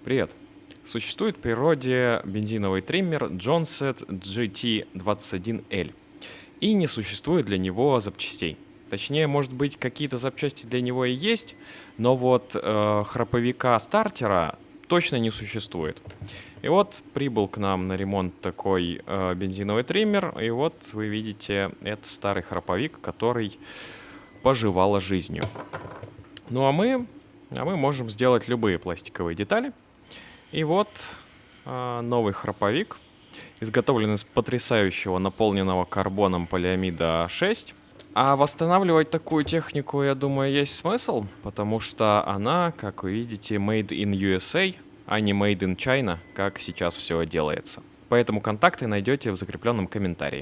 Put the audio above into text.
Привет. Существует в природе бензиновый триммер Johnset GT21L. И не существует для него запчастей. Точнее, может быть, какие-то запчасти для него и есть, но вот храповика стартера точно не существует. И вот прибыл к нам на ремонт такой бензиновый триммер, и вот вы видите, это старый храповик, который поживала жизнью. Ну а мы можем сделать любые пластиковые детали. И вот новый храповик, изготовлен из потрясающего наполненного карбоном полиамида 6. А восстанавливать такую технику, я думаю, есть смысл, потому что она, как вы видите, made in USA, а не made in China, как сейчас все делается. Поэтому контакты найдете в закрепленном комментарии.